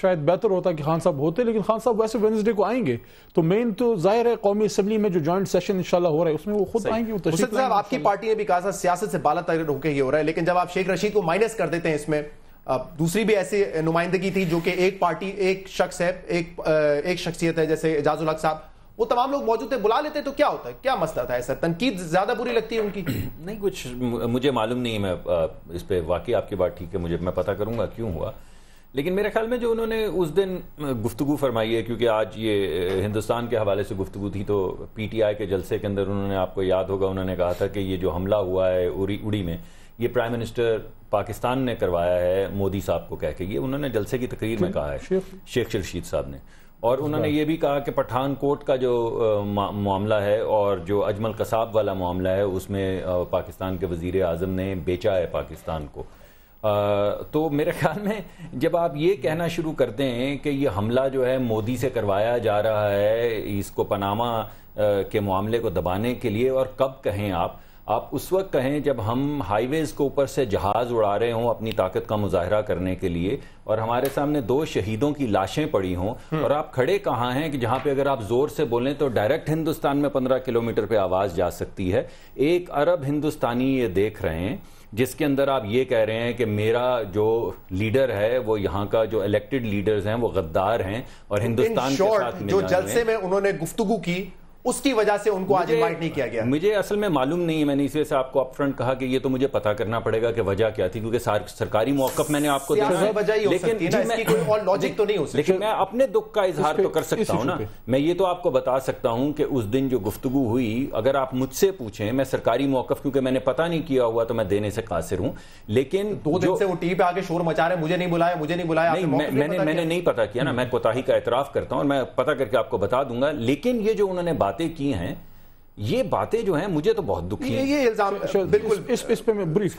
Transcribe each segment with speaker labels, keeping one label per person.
Speaker 1: شاید بہتر ہوتا کہ خان صاحب ہوتے، لیکن خان صاحب ویسے وینسڈے کو آئیں گے تو مین تو ظاہر ہے قومی اسمبلی میں جو جوائنٹ سیشن انشاءاللہ ہو رہا ہے اس میں وہ خود آئیں گے، وہ تشریف
Speaker 2: مسد صاحب آپ کی پارٹی نے بھی کہا تھا سیاست سے بالا تر ہو کے یہ ہو رہا ہے، لیکن جب آپ شیخ رشید کو مائنس کر دیتے ہیں اس میں، دوسری بھی ایسی نمائندگی تھی جو کہ ایک پارٹی ایک شخص ہے، ایک شخصیت ہے جیسے اعجاز الحق صاحب، وہ تمام لوگ موجود تھے، بلا لیتے تو کیا ہوتا ہے؟ کیا مسئلہ تھا ایسا؟ تنقید زیادہ بری لگتی ہے ان کی؟
Speaker 3: نہیں کچھ مجھے معلوم نہیں ہے، میں اس پہ واقعی آپ کی بات ٹھیک ہے، میں پتہ کروں گا کیوں ہوا، لیکن میرے خیال میں جو انہوں نے اس دن گفتگو فرمائی ہے، کیونکہ آج یہ ہندوستان کے حوالے سے گفتگو تھی، تو پی ٹی آئی کے جلسے کے اندر انہوں نے، آپ کو یاد ہوگا، انہوں نے کہا تھا کہ یہ جو حملہ ہوا ہے اڑی میں، یہ پرائم منسٹر پاکستان نے کروایا ہے مودی صاحب کو کہہ کے، یہ انہوں نے جلسے کی تقریر میں کہا ہے شیخ رشید صاحب نے، اور انہوں نے یہ بھی کہا کہ پٹھان کوٹ کا جو معاملہ ہے اور جو اجمل قصاب والا معاملہ ہے اس میں پاکستان کے وزیر اعظم نے بیچا ہے پاکستان کو۔ تو میرے خیال میں جب آپ یہ کہنا شروع کرتے ہیں کہ یہ حملہ جو ہے مودی سے کروایا جا رہا ہے اس کو پاناما کے معاملے کو دبانے کے لیے، اور کب کہیں آپ اس وقت کہیں جب ہم ہائی ویز کے اوپر سے جہاز اڑا رہے ہوں اپنی طاقت کا مظاہرہ کرنے کے لیے، اور ہمارے سامنے 2 شہیدوں کی لاشیں پڑی ہوں، اور آپ کھڑے کہاں ہیں کہ جہاں پہ اگر آپ زور سے بولیں تو ڈائریکٹ ہندوستان میں 15 کلومیٹر پہ آواز جا سکتی ہے۔ 1 ارب ہندوستانی یہ دیکھ رہے ہیں، جس کے اندر آپ یہ کہہ رہے ہیں کہ میرا جو لیڈر ہے وہ یہاں کا جو الیکٹڈ لیڈرز ہیں وہ غدار ہیں اور ہندوستان کے ساتھ
Speaker 2: جو جلسے میں انہوں نے گفتگو کی اس کی وجہ سے ان کو آج انوائٹ نہیں کیا گیا۔
Speaker 3: مجھے اصل میں معلوم نہیں ہے، میں نے اس وجہ سے آپ کو اپ فرنٹ کہا کہ یہ تو مجھے پتا کرنا پڑے گا کہ وجہ کیا تھی، کیونکہ سرکاری موقف میں نے آپ کو
Speaker 2: سیاسی وجہ ہی ہو سکتی ہے نا، اس کی کوئی اور لاجک تو نہیں ہو سکتی۔
Speaker 3: لیکن میں اپنے دکھ کا اظہار تو کر سکتا ہوں نا، میں یہ تو آپ کو بتا سکتا ہوں کہ اس دن جو گفتگو ہوئی، اگر آپ مجھ سے پوچھیں، میں سرکاری موقف کیونکہ میں نے پتہ نہیں کیا ہوا تو میں دینے سے قاصر ہوں، لیکن
Speaker 2: 2 دن سے وہ ٹی وی پہ آ کے شور مچا رہے ہیں، مجھے نہیں بلایا۔
Speaker 3: میں نے نہیں پتا کیا نا، میں کوتاہی کا اعتراف کرتا ہوں اور میں پتہ کر کے آپ کو بتا دوں گا، لیکن یہ جو انہوں نے باتیں کی ہیں، یہ باتیں جو ہیں مجھے تو بہت دکھی ہیں۔
Speaker 2: یہ الزام بالکل
Speaker 1: اس پہ میں بریف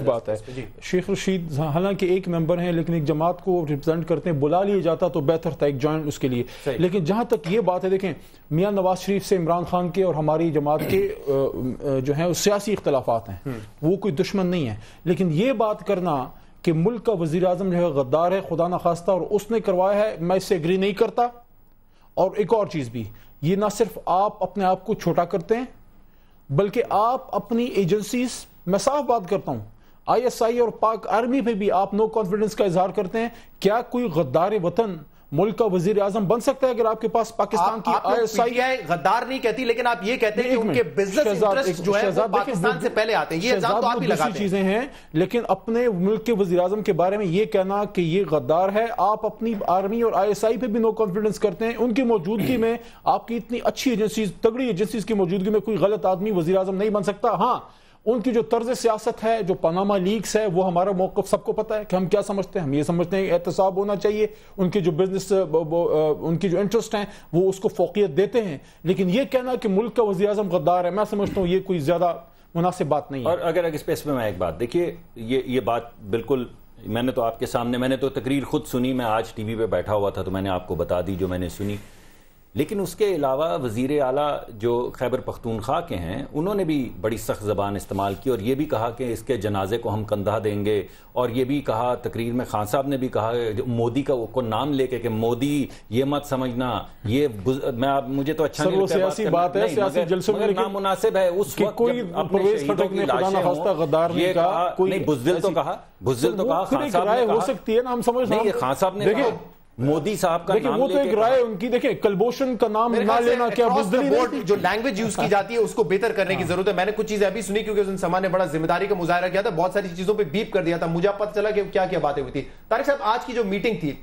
Speaker 1: بات ہے۔ شیخ رشید حالانکہ ایک ممبر ہیں لیکن ایک جماعت کو ریپرزینٹ کرتے ہیں، بلا لیا جاتا تو بہتر تھا ایک جوائنٹ اس کے لیے، لیکن جہاں تک یہ بات ہے، دیکھیں میاں نواز شریف سے عمران خان کے اور ہماری جماعت کے جو ہیں سیاسی اختلافات ہیں، وہ کوئی دشمن نہیں ہے، لیکن یہ بات کرنا کہ ملک کا وزیر اعظم جو ہے غدار ہے خدا نخواستہ اور اس نے کروایا ہے، میں اس سے ایگری نہیں کرتا۔ اور ایک اور چیز بھی، یہ نہ صرف آپ اپنے آپ کو چھوٹا کرتے ہیں بلکہ آپ اپنی ایجنسیز، میں صاف بات کرتا ہوں، آئی ایس آئی اور پاک آرمی پہ بھی آپ نو کانفیڈنس کا اظہار کرتے ہیں۔ کیا کوئی غدار وطن ملک کا وزیر اعظم بن سکتا ہے اگر آپ کے پاس پاکستان کی آئی ایس آئی
Speaker 2: غدار نہیں کہتی، لیکن آپ یہ کہتے ہیں کہ ان کے بزنس انٹرسٹ جو ہے وہ پاکستان سے پہلے آتے ہیں، یہ الزام تو آپ ہی لگاتے ہیں۔
Speaker 1: چیزیں ہیں، لیکن اپنے ملک کے وزیر اعظم کے بارے میں یہ کہنا کہ یہ غدار ہے، آپ اپنی آرمی اور آئی ایس آئی پہ بھی نو کانفیڈنس کرتے ہیں، ان کی موجودگی میں آپ کی اتنی اچھی ایجنسیز، تگڑی ایجنسیز کی موجودگی میں کوئی غلط آدمی وزیر اعظم نہیں بن سکتا۔ ہاں، ان کی جو طرز سیاست ہے، جو پاناما لیکس ہے، وہ ہمارا موقف سب کو پتہ ہے کہ ہم کیا سمجھتے ہیں۔ ہم یہ سمجھتے ہیں کہ احتساب ہونا چاہیے، ان کے جو بزنس، ان کی جو انٹرسٹ ہیں وہ اس کو فوقیت دیتے ہیں، لیکن یہ کہنا کہ ملک کا وزیر اعظم غدار ہے، میں سمجھتا ہوں یہ کوئی زیادہ مناسب بات نہیں ہے۔
Speaker 3: اور اگر اس پہ میں ایک بات دیکھیے، یہ بات بالکل میں نے تو آپ کے سامنے، میں نے تو تقریر خود سنی، میں آج ٹی وی پہ بیٹھا ہوا تھا تو میں نے آپ کو بتا دی جو میں نے سنی، لیکن اس کے علاوہ وزیر اعلیٰ جو خیبر پختونخوا کے ہیں انہوں نے بھی بڑی سخت زبان استعمال کی اور یہ بھی کہا کہ اس کے جنازے کو ہم کندھا دیں گے، اور یہ بھی کہا تقریر میں، خان صاحب نے بھی کہا مودی کا کو نام لے کے کہ مودی یہ مت سمجھنا، یہ مجھے تو اچھا نہیں لگتا،
Speaker 1: سیاسی بات ہے، سیاسی جلسوں میں
Speaker 3: نامناسب ہے اس وقت
Speaker 1: کوئی پرویز خٹک نے خدا نخواستہ غدار نہیں کہا،
Speaker 3: نہیں بزدل تو کہا، خان صاحب نے
Speaker 1: ہو سکتی ہے نا، ہم سمجھ رہے ہیں
Speaker 3: خان صاحب نے کہا مودی صاحب کا نام،
Speaker 1: وہ تو ایک رائے ان کی، دیکھیں کلبوشن کا نام نہ لینا کیا بزدلی نہیں،
Speaker 2: جو لینگویج یوز کی جاتی ہے اس کو بہتر کرنے کی ضرورت ہے۔ میں نے کچھ چیزیں ابھی سنی کیونکہ اس سامان نے بڑا ذمہ داری کا مظاہرہ کیا تھا، بہت ساری چیزوں پہ بیپ کر دیا تھا، مجھے پتہ چلا کہ کیا کیا باتیں ہوئی تھی۔ طارق صاحب، آج کی جو میٹنگ تھی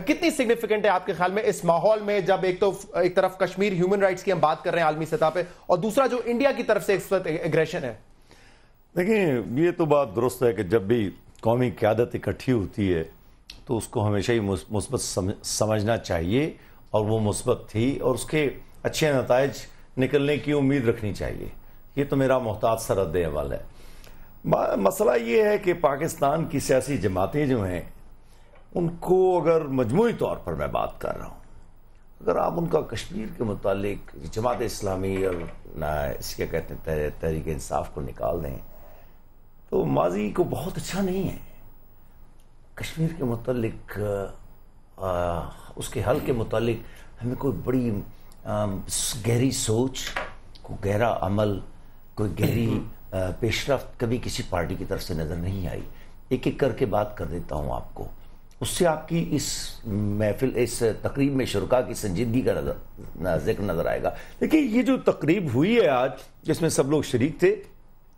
Speaker 2: کتنی سگنیفیکنٹ ہے آپ کے خیال میں اس ماحول میں، جب ایک طرف کشمیر ہیومن رائٹس کی ہم بات کر رہے ہیں عالمی سطح پہ، اور دوسرا جو انڈیا کی طرف سے اس وقت ایگریشن ہے؟
Speaker 4: دیکھیں، یہ تو بات درست ہے کہ جب بھی قومی قیادت اکٹھی ہوتی ہے تو اس کو ہمیشہ ہی مثبت سمجھنا چاہیے، اور وہ مثبت تھی اور اس کے اچھے نتائج نکلنے کی امید رکھنی چاہیے۔ یہ تو میرا محتاط سا رد عمل ہے۔ مسئلہ یہ ہے کہ پاکستان کی سیاسی جماعتیں جو ہیں ان کو، اگر مجموعی طور پر میں بات کر رہا ہوں، اگر آپ ان کا کشمیر کے متعلق جماعت اسلامی اور اس کے کہتے ہیں تحریک انصاف کو نکال دیں تو ماضی کو بہت اچھا نہیں ہے۔ کشمیر کے متعلق اس کے حل کے متعلق ہمیں کوئی بڑی گہری سوچ، کوئی گہرا عمل، کوئی گہری پیش رفت کبھی کسی پارٹی کی طرف سے نظر نہیں آئی. ایک ایک کر کے بات کر دیتا ہوں آپ کو. اس سے آپ کی اس محفل، اس تقریب میں شرکاء کی سنجیدگی کا ذکر نظر آئے گا. دیکھیے یہ جو تقریب ہوئی ہے آج جس میں سب لوگ شریک تھے،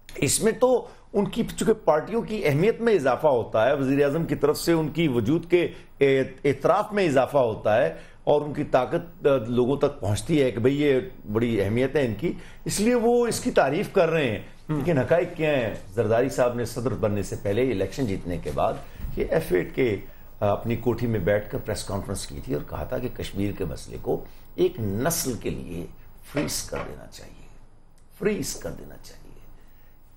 Speaker 4: اس میں تو ان کی چونکہ پارٹیوں کی اہمیت میں اضافہ ہوتا ہے، وزیر اعظم کی طرف سے ان کی وجود کے اعتراف میں اضافہ ہوتا ہے اور ان کی طاقت لوگوں تک پہنچتی ہے کہ بھئی یہ بڑی اہمیت ہے ان کی، اس لیے وہ اس کی تعریف کر رہے ہیں. لیکن حقائق کیا ہیں؟ زرداری صاحب نے صدر بننے سے پہلے الیکشن جیتنے کے بعد یہ F8 کے اپنی کوٹھی میں بیٹھ کر پریس کانفرنس کی تھی اور کہا تھا کہ کشمیر کے مسئلے کو ایک نسل کے لیے فریز کر دینا چاہیے، فریز کر دینا چاہیے.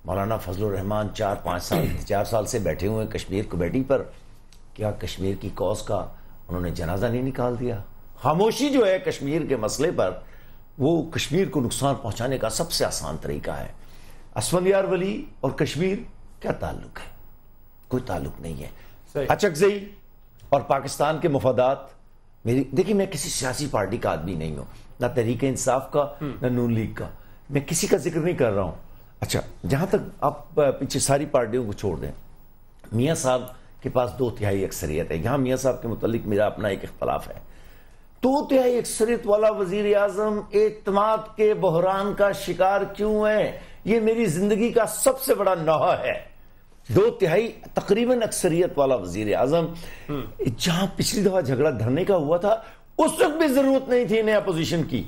Speaker 4: مولانا فضل الرحمان 4 سال سے بیٹھے ہوئے ہیں کشمیر کمیٹی پر. کیا کشمیر کی کاز کا انہوں نے جنازہ نہیں نکال دیا؟ خاموشی جو ہے کشمیر کے مسئلے پر وہ کشمیر کو نقصان پہنچانے کا سب سے آسان طریقہ ہے. اسفندیار ولی اور کشمیر کیا تعلق ہے؟ کوئی تعلق نہیں ہے. اچکزئی اور پاکستان کے مفادات، دیکھیں میں کسی سیاسی پارٹی کا آدمی نہیں ہوں، نہ تحریک انصاف کا نہ نون لیگ کا، میں کسی کا ذکر نہیں کر رہا ہوں. اچھا جہاں تک آپ پیچھے ساری پارٹیوں کو چھوڑ دیں، میاں صاحب کے پاس 2/3 اکثریت ہے. یہاں میاں صاحب کے متعلق میرا اپنا ایک اختلاف ہے. 2/3 اکثریت والا وزیر اعظم اعتماد کے بحران کا شکار کیوں ہے؟ یہ میری زندگی کا سب سے بڑا نوحہ ہے. 2/3 تقریباً اکثریت والا وزیر اعظم، جہاں پچھلی دفعہ جھگڑا دھرنے کا ہوا تھا اس وقت بھی ضرورت نہیں تھی نیا اپوزیشن کی،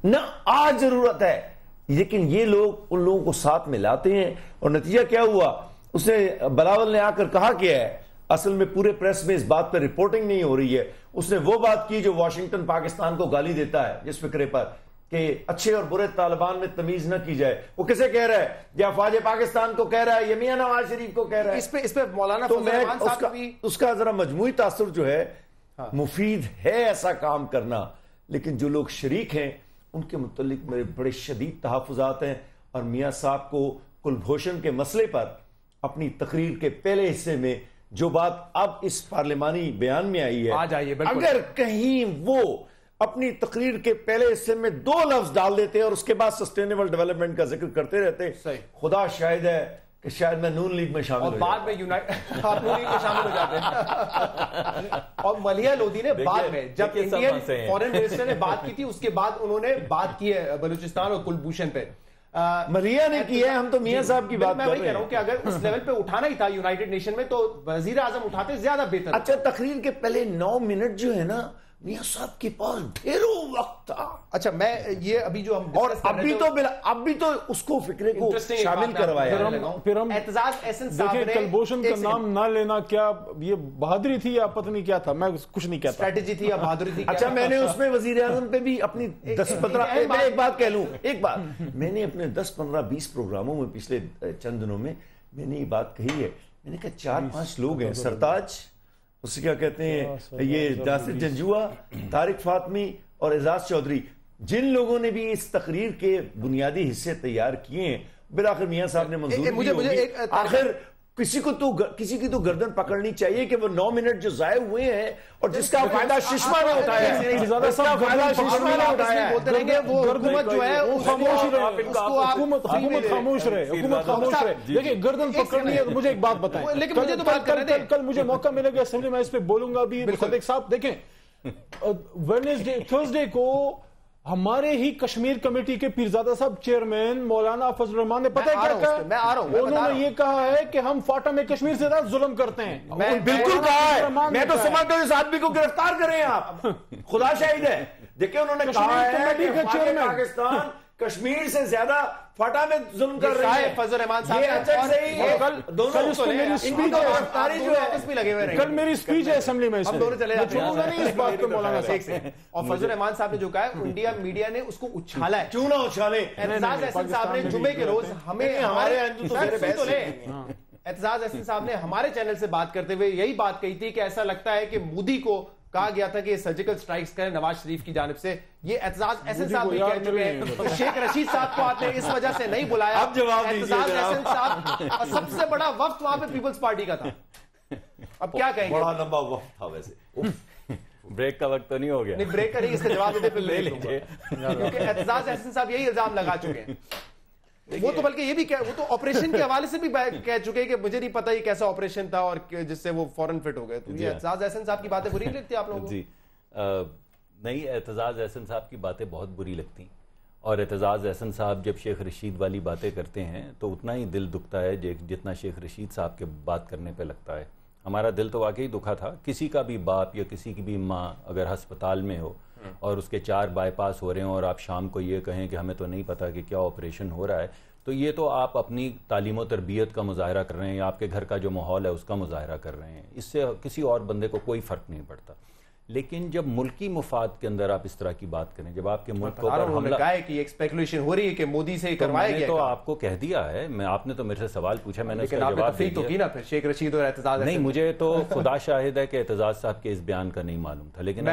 Speaker 4: نہ آج ضرورت ہے. لیکن یہ لوگ ان لوگوں کو ساتھ میں لاتے ہیں اور نتیجہ کیا ہوا؟ اس نے بلاول نے آ کر کہا کیا ہے؟ اصل میں پورے پریس میں اس بات پر رپورٹنگ نہیں ہو رہی ہے. اس نے وہ بات کی جو واشنگٹن پاکستان کو گالی دیتا ہے جس فکرے پر کہ اچھے اور برے طالبان میں تمیز نہ کی جائے. وہ کسے کہہ رہا ہے؟ یا افواج پاکستان کو کہہ رہا ہے یا میاں نواز شریف کو کہہ رہا ہے؟
Speaker 2: اس پہ مولانا فضل الرحمان صاحب بھی
Speaker 4: اس کا ذرا مجموعی تاثر جو ہے مفید ہے ایسا کام کرنا، لیکن جو لوگ شریک ہیں ان کے متعلق میرے بڑے شدید تحفظات ہیں. اور میاں صاحب کو کلبھوشن کے مسئلے پر اپنی تقریر کے پہلے حصے میں جو بات اب اس پارلیمانی بیان میں آئی ہے، اگر کہیں وہ اپنی تقریر کے پہلے حصے میں 2 لفظ ڈال دیتے اور اس کے بعد سسٹینیبل ڈیولپمنٹ کا ذکر کرتے رہتے، خدا شاہد ہے کہ شاید میں نون لیگ میں شامل ہو
Speaker 2: بعد میں آپ نون لیگ میں شامل ہو جاتے ہیں. اور ملیحہ لودھی نے بعد میں جب انڈین فورن منسٹر نے بات کی تھی اس کے بعد انہوں نے بات کی ہے بلوچستان اور کلبھوشن پہ.
Speaker 4: ملیحہ نے کی ہے، ہم تو میاں صاحب کی بات کر رہے ہیں
Speaker 2: کہ اگر اس لیول پہ اٹھانا ہی تھا یونائیٹڈ نیشن میں تو وزیر اعظم اٹھاتے زیادہ بہتر.
Speaker 4: اچھا تقریر کے پہلے 9 منٹ جو ہے نا میاں صاحب کے پاس ڈھیروں وقت تھا.
Speaker 2: اچھا میں یہ ابھی جو ہم
Speaker 4: اور ابھی تو اس کو فکرے کو شامل کروایا.
Speaker 1: پھر ہم
Speaker 2: اعتزاز احسن صاحب نے
Speaker 1: کلبھوشن کا نام نہ لینا کیا یہ بہادری تھی یا پتہ نہیں کیا تھا؟ میں کچھ نہیں کہتا
Speaker 2: اسٹریٹجی تھی یا بہادری تھی.
Speaker 4: اچھا میں نے اس میں وزیر اعظم پہ بھی اپنی 10-15 میں ایک بات کہہ لوں، ایک بات میں نے اپنے 10-15-20 پروگراموں میں پچھلے چند دنوں میں نے یہ بات کہی ہے. میں نے کہا 4-5 لوگ ہیں، سرتاج، اسے کیا کہتے ہیں، یہ ناصر جنجوعہ، طارق فاطمی اور اعزاز چودھری، جن لوگوں نے بھی اس تقریر کے بنیادی حصے تیار کیے ہیں، بالآخر میاں صاحب نے منظور کی ہوگی. آخر کسی کی تو گردن پکڑنی چاہیے کہ وہ 9 منٹ جو ضائع ہوئے ہیں اور جس کا فائدہ ششما نے اٹھایا ہے،
Speaker 2: وہ حکومت جو ہے
Speaker 1: حکومت خاموش رہے. دیکھیے گردن پکڑنی ہے. مجھے ایک بات بتائیں، کل مجھے موقع ملے گا اسمبلی میں اس پہ بولوں گا بھی. صدیق صاحب دیکھیں تھرسڈے کو ہمارے ہی کشمیر کمیٹی کے پیرزادہ صاحب چیئرمین مولانا فضل الرحمان نے پتہ کیا کہا؟ انہوں نے یہ کہا ہے کہ ہم فاٹا میں کشمیر سے زیادہ ظلم کرتے ہیں.
Speaker 4: بالکل کہا ہے. میں تو سمجھتا ہوں اس آدمی کو گرفتار کریں آپ، خدا شاہد ہے. دیکھیں انہوں نے کہا ہے کہ پاکستان کشمیر سے زیادہ فاٹا میں ظلم کر رہے ہیں.
Speaker 2: فضل الرحمان صاحب
Speaker 1: کل میری اسپیچ ہے اسمبلی میں،
Speaker 2: اور فضل الرحمان صاحب نے جو کہا ہے انڈیا میڈیا نے اس کو اچھالا ہے.
Speaker 4: کیوں نہ اچھالے؟
Speaker 2: اعتزاز احسن صاحب نے جمعے کے روز اعتزاز احسن صاحب نے ہمارے چینل سے بات کرتے ہوئے یہی بات کہی تھی کہ ایسا لگتا ہے کہ مودی کو کہا گیا تھا کہ سرجیکل سٹرائکس کریں نواز شریف کی جانب سے. یہ اعتزاز احسن صاحب بھی کہہ چکے ہیں. شیخ رشید صاحب کو آپ نے اس وجہ سے نہیں بلایا.
Speaker 4: اب جواب دیجیے.
Speaker 2: اعتزاز احسن صاحب اور سب سے بڑا وفد وہاں پہ پیپلز پارٹی کا تھا. اب کیا کہیں گے؟
Speaker 4: بڑا لمبا وقت تھا ویسے.
Speaker 3: بریک کا وقت تو نہیں ہو گیا؟
Speaker 2: نہیں بریک کا نہیں, اس کا جواب دیتے پھر لے لیجیے, کیونکہ اعتزاز احسن صاحب یہی الزام لگا چکے ہیں. وہ تو بلکہ یہ بھی وہ تو آپریشن کے حوالے سے بھی کہہ چکے کہ مجھے نہیں پتا یہ کیسا آپریشن تھا اور جس سے وہ فوراً فٹ ہو گئے. تو یہ اعتزاز احسن صاحب کی باتیں بری نہیں لگتی آپ لوگوں کو؟
Speaker 3: جی نہیں, اعتزاز احسن صاحب کی باتیں بہت بری لگتی ہیں, اور اعتزاز احسن صاحب جب شیخ رشید والی باتیں کرتے ہیں تو اتنا ہی دل دکھتا ہے جتنا شیخ رشید صاحب کے بات کرنے پہ لگتا ہے. ہمارا دل تو واقعی دکھا تھا. کسی کا بھی باپ یا کسی کی بھی ماں اگر ہسپتال میں ہو اور اس کے 4 بائی پاس ہو رہے ہیں اور آپ شام کو یہ کہیں کہ ہمیں تو نہیں پتا کہ کیا آپریشن ہو رہا ہے, تو یہ تو آپ اپنی تعلیم و تربیت کا مظاہرہ کر رہے ہیں, آپ کے گھر کا جو ماحول ہے اس کا مظاہرہ کر رہے ہیں. اس سے کسی اور بندے کو کوئی فرق نہیں پڑتا. لیکن جب ملکی مفاد کے اندر آپ اس طرح کی بات کریں, جب آپ کے ملک کو پر حملہ
Speaker 2: کہ یہ اسپیکولیشن ہو رہی ہے کہ مودی سے کروایا گیا,
Speaker 3: تو آپ کو کہہ دیا ہے. آپ نے تو میرے سے سوال پوچھا, میں نے اس کا جواب دے دیا.
Speaker 2: پھر شیخ رشید اور اعتزاز
Speaker 3: نہیں, مجھے تو خدا شاہد ہے کہ اعتزاز صاحب کے اس بیان کا نہیں معلوم تھا. لیکن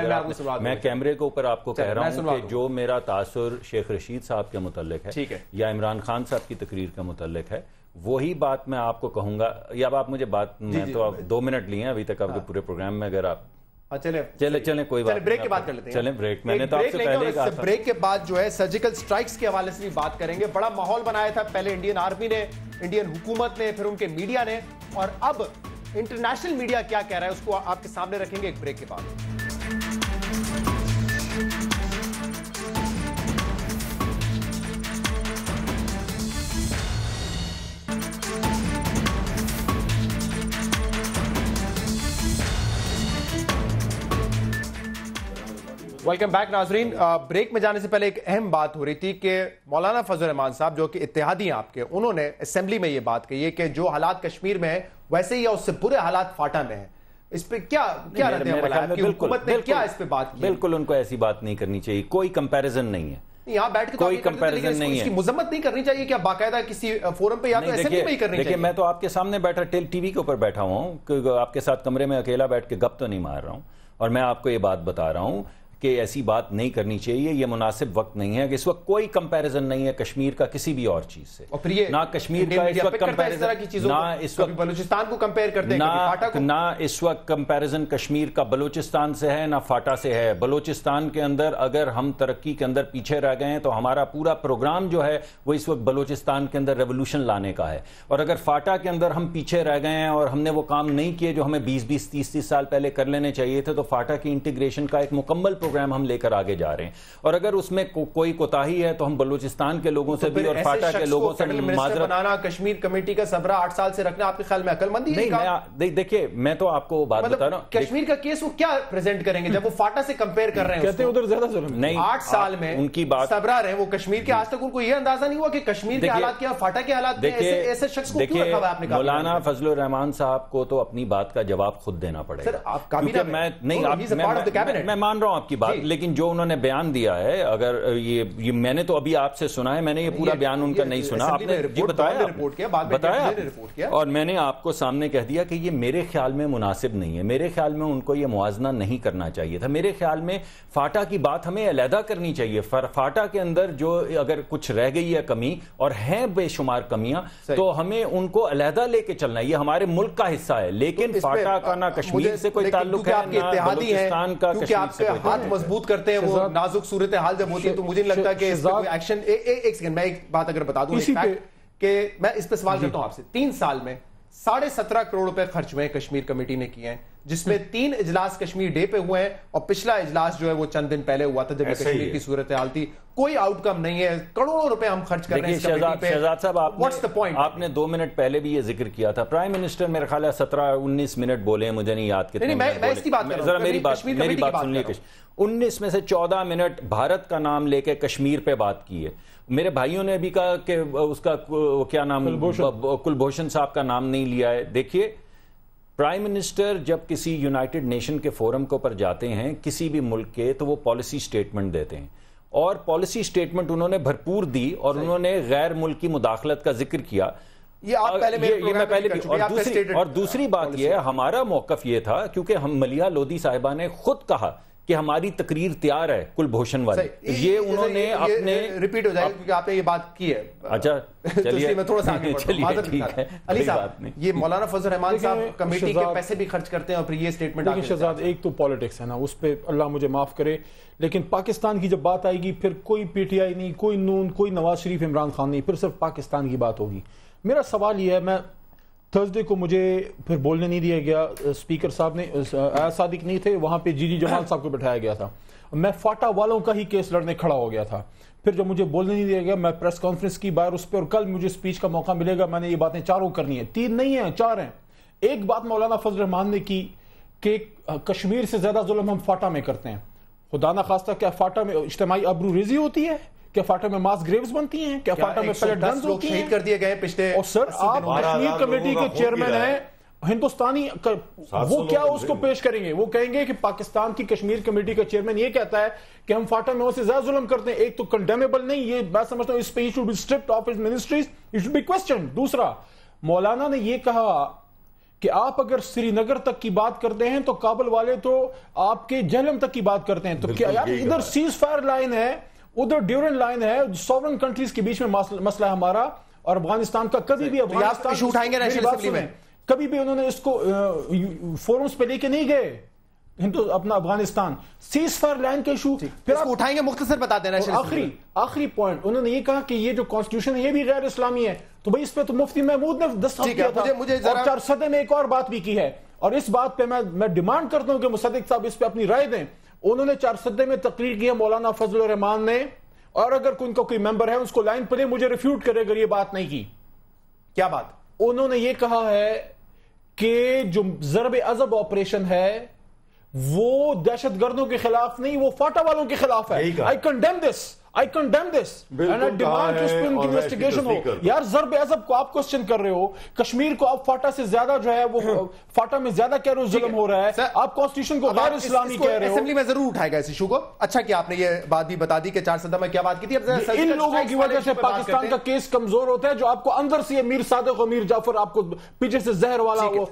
Speaker 3: میں کیمرے کے اوپر آپ کو کہہ رہا ہوں کہ جو میرا تاثر شیخ رشید صاحب کے متعلق ہے یا عمران خان صاحب کی تقریر کے متعلق ہے, وہی بات میں آپ کو کہوں گا. یا اب آپ مجھے بات, میں تو 2 منٹ لیے ہیں ابھی تک آپ کے پورے پروگرام میں. اگر آپ چلیں کوئی بات,
Speaker 2: بریک کے بعد کر لیتے ہیں.
Speaker 3: چلیں بریک, میں نے تو آپ سے پہلے کہا تھا.
Speaker 2: بریک کے بعد جو ہے سرجیکل سٹرائکس کے حوالے سے بھی بات کریں گے. بڑا ماحول بنایا تھا پہلے انڈین آرمی نے, انڈین حکومت نے, پھر ان کے میڈیا نے, اور اب انٹرنیشنل میڈیا کیا کہہ رہا ہے اس کو آپ کے سامنے رکھیں گے ایک بریک کے بعد. ویلکم بیک ناظرین. بریک میں جانے سے پہلے ایک اہم بات ہو رہی تھی کہ مولانا فضل الرحمان صاحب جو کہ اتحادی ہیں آپ کے, انہوں نے اسمبلی میں یہ بات کہی ہے کہ جو حالات کشمیر میں ہیں ویسے ہی یا اس سے برے حالات فاٹا میں ہیں. اس پہ کیا رد عمل ہے کہ حکومت نے کیا اس پہ بات کی؟
Speaker 3: بالکل ان کو ایسی بات نہیں کرنی چاہیے. کوئی کمپیریزن نہیں ہے
Speaker 2: یہاں بیٹھ کے,
Speaker 3: کوئی کمپیریزن نہیں ہے.
Speaker 2: اس کی مذمت نہیں کرنی چاہیے کیا باقاعدہ کسی فورم پہ یا تو اسمبلی میں ہی کرنی چاہیے؟
Speaker 3: دیکھیں میں تو آپ کے سامنے بیٹھا ٹی وی کے اوپر بیٹھا ہوا ہوں, آپ کے ساتھ کمرے میں اکیلا بیٹھ کے گپ تو نہیں مار رہا ہوں, اور میں آپ کو یہ بات بتا رہا ہوں کہ ایسی بات نہیں کرنی چاہیے. یہ مناسب وقت نہیں ہے کہ اس وقت کوئی کمپیریزن نہیں ہے کشمیر کا کسی بھی اور چیز سے. نہ کشمیر کا اس وقت کمپیریزن, نہ اس وقت
Speaker 2: بلوچستان کو کمپیئر کرتے ہیں,
Speaker 3: نہ اس وقت کمپیریزن کشمیر کا بلوچستان سے ہے نہ فاٹا سے ہے. بلوچستان کے اندر اگر ہم ترقی کے اندر پیچھے رہ گئے ہیں تو ہمارا پورا پروگرام جو ہے وہ اس وقت بلوچستان کے اندر ریولوشن لانے کا ہے. اور اگر فاٹا کے اندر ہم پیچھے رہ گئے ہیں اور ہم نے وہ کام نہیں کیے جو ہمیں 20 30 سال پہلے کر لینے چاہیے تھے, تو فاٹا کی انٹیگریشن کا ایک مکمل پروگرام ہم لے کر آگے جا رہے ہیں. اور اگر اس میں کوئی کوتاہی ہے تو ہم بلوچستان کے لوگوں سے بھی اور فاٹا کے لوگوں سے معذرت.
Speaker 2: بنانا کشمیر کمیٹی کا سبرہ 8 سال سے رکھنا آپ کے خیال میں عقل مندی ہے؟
Speaker 3: نہیں, دیکھیے میں تو آپ کو بات بتا رہا ہوں,
Speaker 2: کشمیر کا کیس وہ کیا پریزنٹ کریں گے جب وہ فاٹا سے کمپیئر کر رہے ہیں؟
Speaker 1: کہتے ہیں ادھر زیادہ ظلم
Speaker 3: نہیں,
Speaker 2: 8 سال میں
Speaker 3: ان کی بات
Speaker 2: سبرہ رہے وہ کشمیر کے. آج تک ان کو یہ اندازہ نہیں ہوا کہ کشمیر کے حالات کیا, فاٹا کے حالات کیا, ایسے شخص کو کیوں رکھا ہوا آپ نے؟
Speaker 3: مولانا فضل الرحمان صاحب کو تو اپنی بات کا جواب خود دینا پڑے گا. میں مان رہا ہوں آپ کی بات, لیکن جو انہوں نے بیان دیا ہے, اگر یہ میں نے تو ابھی آپ سے سنا ہے, میں نے یہ پورا بیان ان کا نہیں سنا. آپ نے جی بتایا, اور میں نے آپ کو سامنے کہہ دیا کہ یہ میرے خیال میں مناسب نہیں ہے. میرے خیال میں ان کو یہ موازنہ نہیں کرنا چاہیے تھا. میرے خیال میں فاٹا کی بات ہمیں علیحدہ کرنی چاہیے. فاٹا کے اندر جو اگر کچھ رہ گئی ہے کمی, اور ہیں بے شمار کمیاں, تو ہمیں ان کو علیحدہ لے کے چلنا ہے. یہ ہمارے ملک کا حصہ ہے, لیکن فاٹا کا نہ کشمیر سے کوئی تعلق ہے نہ بلوچستان کا.
Speaker 2: کیونکہ آپ کے ہاتھ مضبوط کرتے ہیں, وہ نازک صورتحال جب ہوتی ہے, تو مجھے نہیں لگتا کہ ایکشن. ایک سیکنڈ, میں ایک بات اگر بتا دوں کہ میں اس پہ سوال کرتا ہوں آپ سے. 3 سال میں 17.5 کروڑ روپے خرچ ہوئے ہیں کشمیر کمیٹی نے کیے ہیں, جس میں 3 اجلاس کشمیر ڈے پہ ہوئے ہیں, اور پچھلا اجلاس جو ہے وہ چند دن پہلے ہوا تھا جب کشمیر کی صورتحال تھی. کوئی آؤٹ کم نہیں ہے, کروڑوں روپے ہم خرچ کر رہے ہیں.
Speaker 3: شہزاد صاحب, آپ نے 2 منٹ پہلے بھی یہ ذکر کیا تھا. پرائم منسٹر میرے خیال ہے 17-19 منٹ بولے ہیں, مجھے نہیں یاد کتنے. ذرا میری بات سن لیے. 19 میں سے 14 منٹ بھارت کا نام لے کے کشمیر پہ بات کی ہے. میرے بھائیوں نے بھی کہا کہ اس کا کیا نام, کلبھوشن صاحب کا نام نہیں لیا ہے. دیکھیے, پرائم منسٹر جب کسی یونائٹڈ نیشن کے فورم کے اوپر جاتے ہیں کسی بھی ملک کے, تو وہ پالیسی سٹیٹمنٹ دیتے ہیں, اور پالیسی سٹیٹمنٹ انہوں نے بھرپور دی, اور انہوں نے غیر ملکی مداخلت کا ذکر کیا. اور دوسری بات یہ ہے, ہمارا موقف یہ تھا, کیونکہ ہم ملیحہ لودھی صاحبہ نے خود کہا کہ ہماری تقریر تیار ہے کلبھوشن والی. یہ انہوں نے اپنے
Speaker 2: ریپیٹ ہو جائے کیونکہ آپ نے یہ بات کی ہے.
Speaker 3: اچھا چلیے
Speaker 2: میں تھوڑا سا آگے بڑھتا ہوں. علی صاحب یہ مولانا فضل الرحمان صاحب کمیٹی کے پیسے بھی خرچ کرتے ہیں اور پھر یہ سٹیٹمنٹ
Speaker 1: دیکھیں شہزاد ایک تو پالیٹکس ہے نا, اس پہ اللہ مجھے معاف کرے, لیکن پاکستان کی جب بات آئے گی پھر کوئی پی ٹی آئی نہیں, کوئی نون, کوئی نواز شریف, عمران خان نہیں, پھر صرف پاکستان کی بات ہوگی. میرا سوال یہ ہے, میں تھرسڈے کو مجھے پھر بولنے نہیں دیا گیا, اسپیکر صاحب نے, ایاز صادق نہیں تھے وہاں پہ, جی جمال صاحب کو بٹھایا گیا تھا, میں فاٹا والوں کا ہی کیس لڑنے کھڑا ہو گیا تھا. پھر جب مجھے بولنے نہیں دیا گیا, میں پریس کانفرنس کی باہر اس پہ, اور کل مجھے سپیچ کا موقع ملے گا, میں نے یہ باتیں چاروں کرنی ہیں, 3 نہیں ہیں 4 ہیں. ایک بات مولانا فضل الرحمان نے کی کہ کشمیر سے زیادہ ظلم ہم فاٹا میں کرتے ہیں. خدا نہ خواستہ کیا فاٹا میں اجتماعی ابرو ریزی ہوتی ہے؟ کیا فاٹا میں ماس گریوز بنتی ہیں؟ کیا فاٹا میں پیلٹ گنز ہوتی ہیں؟
Speaker 2: شہید کر دیے گئے پچھلے.
Speaker 1: اور سر آپ کشمیر کمیٹی کے چیئرمین ہیں ہندوستانی, وہ کیا اس کو پیش کریں گے؟ وہ کہیں گے کہ پاکستان کی کشمیر کمیٹی کا چیئرمین یہ کہتا ہے کہ ہم فاٹا میں سے زیادہ ظلم کرتے ہیں. ایک تو کنڈیمیبل نہیں, یہ میں سمجھتا ہوں اس پہ should be stripped of his ministries, it should be questioned. دوسرا, مولانا نے یہ کہا کہ آپ اگر سری نگر تک کی بات کرتے ہیں تو کابل والے تو آپ کے جہلم تک کی بات کرتے ہیں. تو کیا یار ادھر سیز فائر لائن ہے, ادھر ڈیورن لائن ہے, سوورن کنٹریز کے بیچ میں مسئلہ ہے ہمارا اور افغانستان کا. کبھی بھی افغانستان
Speaker 2: اٹھائیں گے نیشنل اسمبلی میں,
Speaker 1: کبھی بھی انہوں نے اس کو فورمز پہ لے کے نہیں گئے اپنا افغانستان. سیز فائر لائن کے ایشو
Speaker 2: پھر آپ اٹھائیں گے, مختصر بتا دینا.
Speaker 1: آخری پوائنٹ, انہوں نے یہ کہا کہ یہ جو کانسٹیٹیوشن ہے یہ بھی غیر اسلامی ہے. تو بھئی اس پہ تو مفتی محمود نے دستخط کیا تھا, اور 4 صدے میں ایک اور بات بھی کی ہے, اور اس بات پہ میں ڈیمانڈ کرتا ہوں کہ مصدق صاحب اس پہ اپنی رائے دیں. انہوں نے 4 صدے میں تقریر کی ہے مولانا فضل الرحمان نے, اور اگر کوئی ممبر ہے اس کو لائن پر مجھے ریفیوٹ کرے اگر یہ بات نہیں کی.
Speaker 2: کیا بات؟
Speaker 1: انہوں نے یہ کہا ہے کہ جو ضرب عضب آپریشن ہے وہ دہشت گردوں کے خلاف نہیں, وہ فاٹا والوں کے خلاف ہے. I condemn this and I demand کہ اس پہ ان کی انویسٹیگیشن ہو. یار ضرب عضب کو آپ کوسچن کر رہے ہو, کشمیر کو آپ فاٹا سے زیادہ جو ہے وہ فاٹا میں زیادہ کہہ رہے ہو ظلم ہو رہا ہے, آپ کانسٹیٹیوشن کو غیر اسلامی کہہ رہے ہو.
Speaker 2: اسمبلی میں ضرور اٹھائے گا اس ایشو کو. اچھا کہ آپ نے یہ بات بھی بتا دی کہ 4 صدہ میں کیا بات کی تھی.
Speaker 1: ان لوگوں کی وجہ سے پاکستان کا کیس کمزور ہوتا ہے, جو آپ کو اندر سے میر صادق اور میر جعفر آپ کو پیچھے سے زہر والا وہ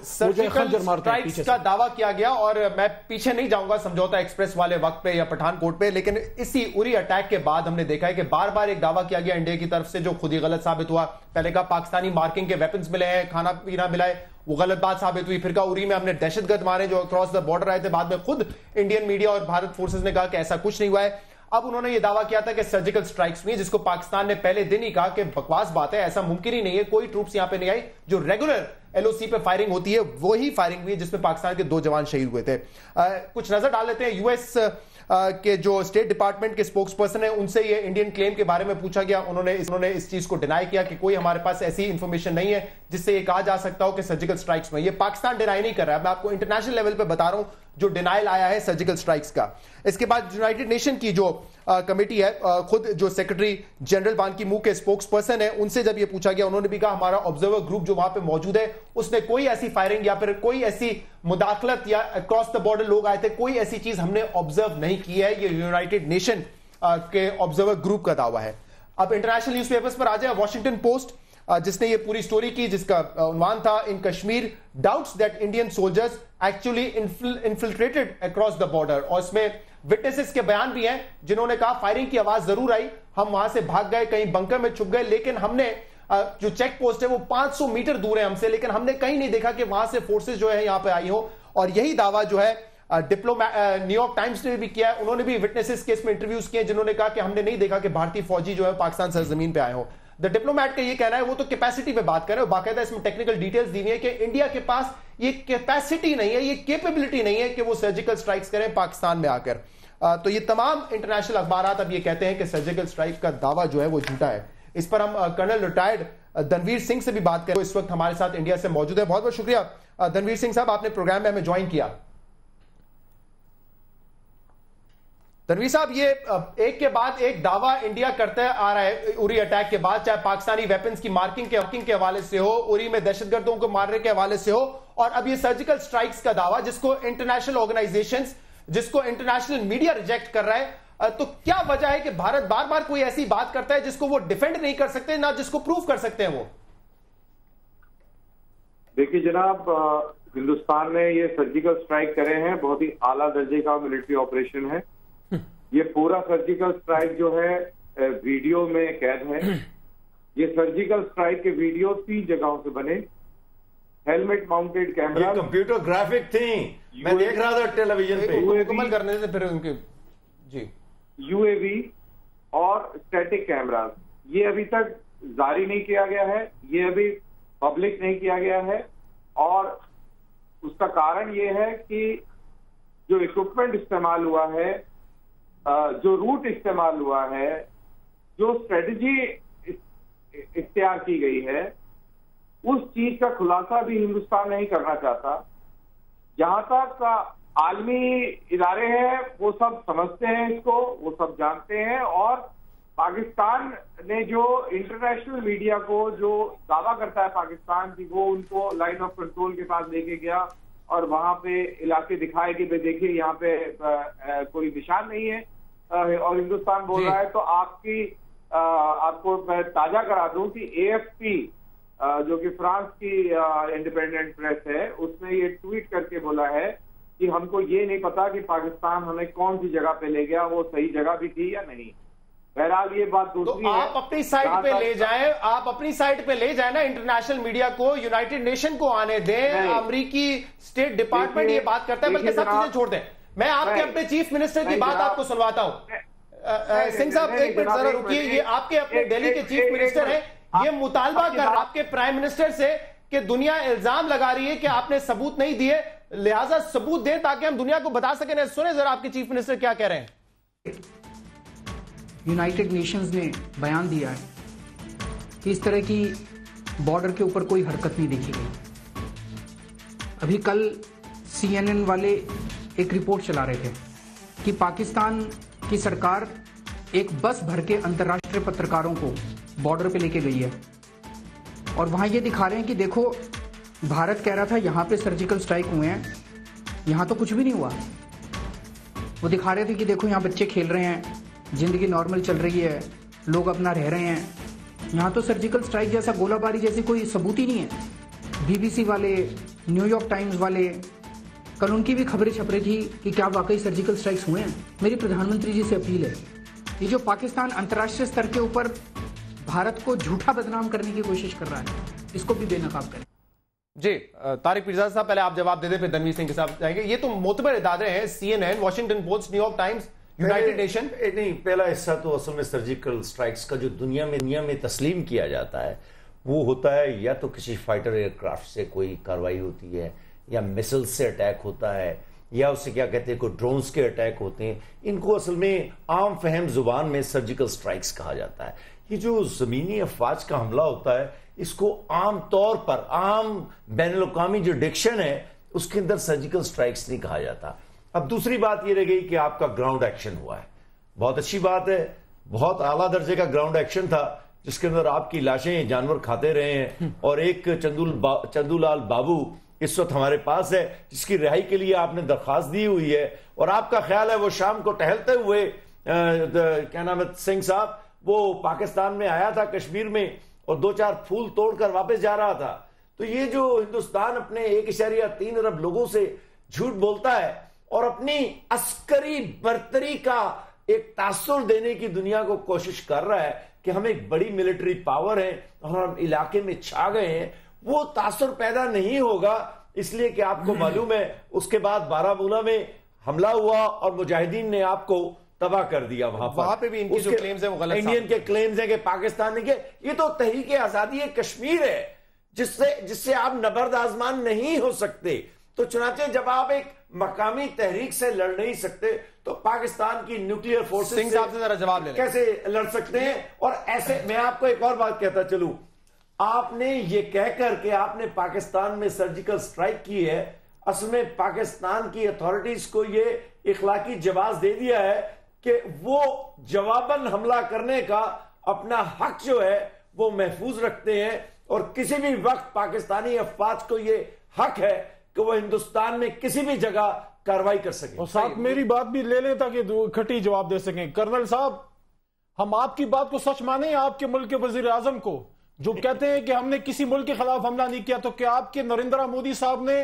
Speaker 1: خنجر مارتے ہیں پیچھے سے.
Speaker 2: کا دعویٰ کیا گیا, اور میں پیچھے نہیں جاؤں گا سمجھوتا ایکسپریس والے وقت پہ یا پٹھان کوٹ پہ, لیکن اسی اری اٹیک کے بعد ہم نے دیکھا ہے کہ بار ایک دعویٰ کیا گیا انڈیا کی طرف سے جو خود ہی غلط ثابت ہوا. پہلے کہا پاکستانی مارکنگ کے ویپنز ملے ہیں, کھانا پینا ملا ہے, وہ غلط بات ثابت ہوئی. پھر کہا اری میں ہم نے دہشت گرد مارے جو اکراس دا بارڈر آئے تھے. بعد میں خود انڈین میڈیا اور بھارت فورسز نے کہا کہ ایسا کچھ نہیں ہوا ہے. اب انہوں نے یہ دعویٰ کیا تھا کہ سرجیکل سٹرائکس ہوئی, جس کو پاکستان نے پہلے دن ہی کہا کہ بکواس بات ہے, ایسا ممکن ہی نہیں ہے, کوئی ٹروپس یہاں پہ نہیں آئی. جو ریگولر ایل او سی پہ فائرنگ ہوتی ہے وہی فائرنگ ہوئی جس میں پاکستان کے 2 جوان شہید ہوئے تھے. کچھ نظر ڈال لیتے ہیں. یو ایس کہ جو اسٹیٹ ڈپارٹمنٹ کے سپوکس پرسن ہیں, ان سے یہ انڈین کلیم کے بارے میں پوچھا گیا. انہوں نے اس چیز کو ڈینائی کیا کہ کوئی ہمارے پاس ایسی انفارمیشن نہیں ہے جس سے یہ کہا جا سکتا ہو کہ سرجیکل سٹرائکس میں. یہ پاکستان ڈینائی نہیں کر رہا ہے, میں آپ کو انٹرنیشنل لیول پہ بتا رہا ہوں جو ڈینائل آیا ہے سرجیکل سٹرائکس کا. اس کے بعد یونائٹڈ نیشن کی جو کمیٹی ہے, خود جو سیکرٹری جنرل بان کی مون کے سپوکس پرسن ہے, ان سے جب یہ پوچھا گیا, انہوں نے بھی کہا ہمارا آبزرور گروپ جو وہاں پہ موجود ہے اس نے کوئی ایسی فائرنگ یا پھر کوئی ایسی مداخلت یا اکراس دا بارڈر لوگ آئے تھے, کوئی ایسی چیز ہم نے آبزرو نہیں کی ہے. یہ یونائٹڈ نیشن کے آبزرور گروپ کا دعویٰ ہے. اب انٹرنیشنل نیوز پیپرز پر آ جائے. واشنگٹن پوسٹ جس نے یہ پوری سٹوری کی, جس کا عنوان تھا in Kashmir doubts that Indian soldiers actually infiltrated across the border, اور اس میں وٹنسز کے بیان بھی ہیں جنہوں نے کہا فائرنگ کی آواز ضرور آئی, ہم وہاں سے بھاگ گئے, کہیں بنکر میں چھپ گئے, لیکن ہم نے جو چیک پوسٹ ہے وہ 500 میٹر دور ہے ہم سے, لیکن ہم نے کہیں نہیں دیکھا کہ وہاں سے فورسز جو ہے یہاں پہ آئی ہو. اور یہی دعویٰ جو ہے نیو یارک ٹائمز نے بھی کیا ہے. انہوں نے بھی وٹنسز کیس میں انٹرویوز کیے جنہوں نے کہا کہ ہم نے نہیں دیکھا کہ بھارتی فوجی جو ہے پاکستان سرزمین پہ آئے ہوں. دا ڈپلومیٹ کا یہ کہنا ہے, وہ تو کیپیسٹی پہ بات کر رہے ہیں, باقاعدہ اس میں ٹیکنیکل ڈیٹیلز دی ہوئی ہے کہ انڈیا کے پاس یہ کیپیسٹی نہیں ہے, یہ کیپیبلٹی نہیں ہے کہ وہ سرجیکل سٹرائکس کریں پاکستان میں آ کر. تو یہ تمام انٹرنیشنل اخبارات اب یہ کہتے ہیں کہ سرجیکل سٹرائک کا دعویٰ جو ہے وہ جھوٹا ہے. اس پر ہم کرنل ریٹائرڈ دنویر سنگھ سے بھی بات کریں, اس وقت ہمارے ساتھ انڈیا سے موجود ہے. بہت بہت شکریہ دنویر سنگھ صاحب, آپ نے پروگرام میں ہمیں جوائن کیا. تنویر صاحب, یہ ایک کے بعد ایک دعویٰ انڈیا کرتا آ رہا ہے اری اٹیک کے بعد, چاہے پاکستانی ویپنز کی مارکنگ کے حوالے سے ہو, اری میں دہشت گردوں کو مارنے کے حوالے سے ہو, اور اب یہ سرجیکل سٹرائکس کا دعویٰ جس کو انٹرنیشنل آرگنائزیشنز, جس کو انٹرنیشنل میڈیا ریجیکٹ کر رہا ہے. تو کیا وجہ ہے کہ بھارت بار بار کوئی ایسی بات کرتا ہے جس کو وہ ڈیفینڈ نہیں کر سکتے, نہ جس کو پروف کر سکتے ہیں وہ؟
Speaker 5: دیکھیے جناب, ہندوستان نے یہ سرجیکل اسٹرائک کرے ہیں، بہت ہی اعلیٰ درجے کا ملٹری آپریشن ہے. یہ پورا سرجیکل اسٹرائک جو ہے ویڈیو میں قید ہے. یہ سرجیکل اسٹرائک کے ویڈیو 3 جگہوں سے بنے. Helmet mounted camera,
Speaker 4: computer graphic تھیں، میں دیکھ رہا تھا ٹیلی ویژن پہ.
Speaker 2: مکمل کرنے سے پھر ان کے جی
Speaker 5: یو اے وی اور اسٹیٹک کیمراز. یہ ابھی تک جاری نہیں کیا گیا ہے، یہ ابھی پبلک نہیں کیا گیا ہے. اور اس کا کارن یہ ہے کہ جو اکوپمنٹ استعمال ہوا ہے، جو روٹ استعمال ہوا ہے، جو اسٹریٹجی اختیار کی گئی ہے، اس چیز کا خلاصہ بھی ہندوستان نہیں کرنا چاہتا. جہاں تک عالمی ادارے ہیں وہ سب سمجھتے ہیں اس کو، وہ سب جانتے ہیں. اور پاکستان نے جو انٹرنیشنل میڈیا کو جو دعویٰ کرتا ہے پاکستان کی، وہ ان کو لائن آف کنٹرول کے پاس لے کے گیا اور وہاں پہ علاقے دکھائے کہ دیکھیے یہاں پہ کوئی نشان نہیں ہے اور ہندوستان بول رہا ہے. تو آپ کو میں تازہ کرا دوں کہ اے ایف پی جو کہ فرانس کی انڈیپینڈنٹ پریس ہے، اس نے یہ ٹویٹ کر کے بولا ہے کہ ہم کو یہ نہیں پتا کہ پاکستان ہمیں کون سی جگہ پہ لے گیا، وہ صحیح جگہ بھی تھی یا نہیں. بہرحال یہ بات دوسری ہے.
Speaker 2: تو آپ اپنی سائٹ پہ لے جائیں، آپ اپنی سائٹ پہ لے جائیں نا انٹرنیشنل میڈیا کو، یونائٹڈ نیشن کو آنے دیں. امریکی اسٹیٹ ڈپارٹمنٹ یہ بات کرتا ہے، بلکہ سب چیزیں چھوڑ دیں. میں آپ کے اپنے چیف منسٹر کی بات آپ کو سنواتا ہوں. سنگھ صاحب ایک منٹ ذرا رکیے. یہ آپ کے اپنے دہلی کے چیف منسٹر ہیں، یہ مطالبہ کر رہا آپ کے پرائم منسٹر سے کہ دنیا الزام لگا رہی ہے کہ آپ نے ثبوت نہیں دیے، لہٰذا ثبوت دیں تاکہ ہم دنیا کو بتا سکیں. سنیں ذرا آپ کے چیف منسٹر کیا کہہ رہے ہیں.
Speaker 6: یونائٹڈ نیشنز نے بیان دیا ہے کہ اس طرح کی بارڈر کے اوپر کوئی حرکت نہیں دیکھی گئی. ابھی کل CNN والے ایک رپورٹ چلا رہے تھے کہ پاکستان کی سرکار ایک بس بھر کے انترراشٹری پترکاروں کو بارڈر پہ لے کے گئی ہے اور وہاں یہ دکھا رہے ہیں کہ دیکھو بھارت کہہ رہا تھا یہاں پہ سرجیکل سٹرائک ہوئے ہیں، یہاں تو کچھ بھی نہیں ہوا. وہ دکھا رہے تھے کہ دیکھو یہاں بچے کھیل رہے ہیں، زندگی نارمل چل رہی ہے، لوگ اپنا رہ رہے ہیں، یہاں تو سرجیکل سٹرائک جیسا گولہ باری جیسی کوئی ثبوت ہی نہیں ہے. BBC والے، نیو یارک ٹائمز والے، کل ان کی بھی خبریں چھپ رہی تھی کہ کیا واقعی سرجیکل سٹرائکس ہوئے ہیں. میری پردھان منتری جی سے اپیل ہے، یہ جو پاکستان انترراشٹریہ سطح کے اوپر بھارت کو جھوٹا بدنام کرنے کی کوشش کر رہا ہے، اس کو بھی بے نقاب کریں.
Speaker 2: جی طارق پیرزادہ صاحب پہلے آپ جواب دے دیں، پھر تنویر سنگھ کے ساتھ جائیں گے. یہ تو معتبر ادارے ہیں، CNN، Washington post, new York Times, United nation.
Speaker 4: نہیں، پہلا حصہ تو اصل میں سرجیکل سٹرائکس کا جو دنیا میں تسلیم کیا جاتا ہے وہ ہوتا ہے یا تو کسی فائٹر ایئر کرافٹ سے کوئی کاروائی ہوتی ہے، یا میسل سے اٹیک ہوتا ہے، یا اسے کیا کہتے ہیں کوئی ڈرونز کے اٹیک ہوتے ہیں. ان کو اصل میں عام فہم زبان میں سرجیکل سٹرائکس کہا جاتا ہے. یہ جو زمینی افواج کا حملہ ہوتا ہے اس کو عام طور پر عام بین الاقوامی جو ڈکشن ہے اس کے اندر سرجیکل سٹرائکس نہیں کہا جاتا. اب دوسری بات یہ رہ گئی کہ آپ کا گراؤنڈ ایکشن ہوا ہے، بہت اچھی بات ہے، بہت اعلیٰ درجے کا گراؤنڈ ایکشن تھا جس کے اندر آپ کی لاشیں جانور کھاتے رہے ہیں. اور ایک چندو لال بابو اس وقت ہمارے پاس ہے جس کی رہائی کے لیے آپ نے درخواست دی ہوئی ہے، اور آپ کا خیال ہے وہ شام کو ٹہلتے ہوئے کیا نام ہے سنگھ صاحب، وہ پاکستان میں آیا تھا کشمیر میں اور 2-4 پھول توڑ کر واپس جا رہا تھا. تو یہ جو ہندوستان اپنے 1.3 ارب لوگوں سے جھوٹ بولتا ہے اور اپنی عسکری برتری کا ایک تاثر دینے کی دنیا کو کوشش کر رہا ہے کہ ہم ایک بڑی ملٹری پاور ہیں اور ہم علاقے میں چھا گئے ہیں، وہ تاثر پیدا نہیں ہوگا. اس لیے کہ آپ کو معلوم ہے اس کے بعد بارہمولہ میں حملہ ہوا اور مجاہدین نے آپ کو تباہ کر دیا.
Speaker 2: وہاں پہ بھی ان کی جو کلیمز ہیں وہ غلط،
Speaker 4: انڈین کے کلیمز ہیں کہ پاکستان نے کیا. یہ تو تحریک آزادی کشمیر ہے جس سے آپ نبرد آزمان نہیں ہو سکتے. تو چنانچہ جب آپ ایک مقامی تحریک سے لڑ نہیں سکتے تو پاکستان کی نیوکلیئر فورسز
Speaker 2: سنگھ صاحب سے ذرا جواب لے لیں
Speaker 4: کیسے لڑ سکتے ہیں. اور ایسے میں آپ کو ایک اور بات کہتا چلوں، آپ نے یہ کہہ کر کہ آپ نے پاکستان میں سرجیکل سٹرائک کی ہے، اصل میں پاکستان کی اتھارٹیز کو یہ اخلاقی جواز دے دیا ہے کہ وہ جواباً حملہ کرنے کا اپنا حق جو ہے وہ محفوظ رکھتے ہیں، اور کسی بھی وقت پاکستانی افواج کو یہ حق ہے کہ وہ ہندوستان میں کسی بھی جگہ کاروائی کر سکیں.
Speaker 1: اور ساتھ میری بات بھی لے لیں تاکہ کھٹی جواب دے سکیں. کرنل صاحب، ہم آپ کی بات کو سچ مانیں، آپ کے ملک کے وزیر اعظم کو جو کہتے ہیں کہ ہم نے کسی ملک کے خلاف حملہ نہیں کیا، تو کیا آپ کے نریندر مودی صاحب نے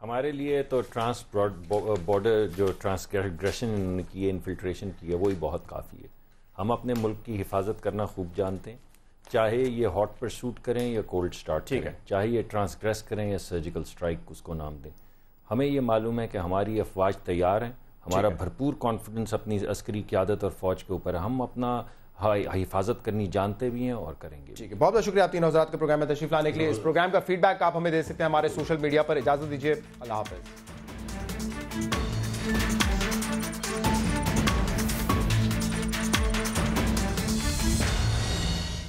Speaker 3: ہمارے لیے تو ٹرانس بارڈر جو ٹرانسگریشن کی ہے، انفلٹریشن کی ہے، وہی بہت کافی ہے. ہم اپنے ملک کی حفاظت کرنا خوب جانتے ہیں، چاہے یہ ہاٹ پرسوٹ کریں یا کولڈ سٹارٹ کریں، چاہے یہ ٹرانسگریس کریں یا سرجیکل سٹرائک اس کو نام دیں. ہمیں یہ معلوم ہے کہ ہماری افواج تیار ہیں، ہمارا بھرپور کانفیڈنس اپنی عسکری قیادت اور فوج کے اوپر ہے. ہم اپنا حفاظت کرنی جانتے بھی ہیں اور کریں گے.
Speaker 2: ٹھیک ہے، بہت بہت شکریہ آپ تینوں حضرات کے پروگرام میں تشریف لانے کے لیے. اس پروگرام کا فیڈ بیک آپ ہمیں دے سکتے ہیں ہمارے سوشل میڈیا پر. اجازت دیجیے، اللہ حافظ.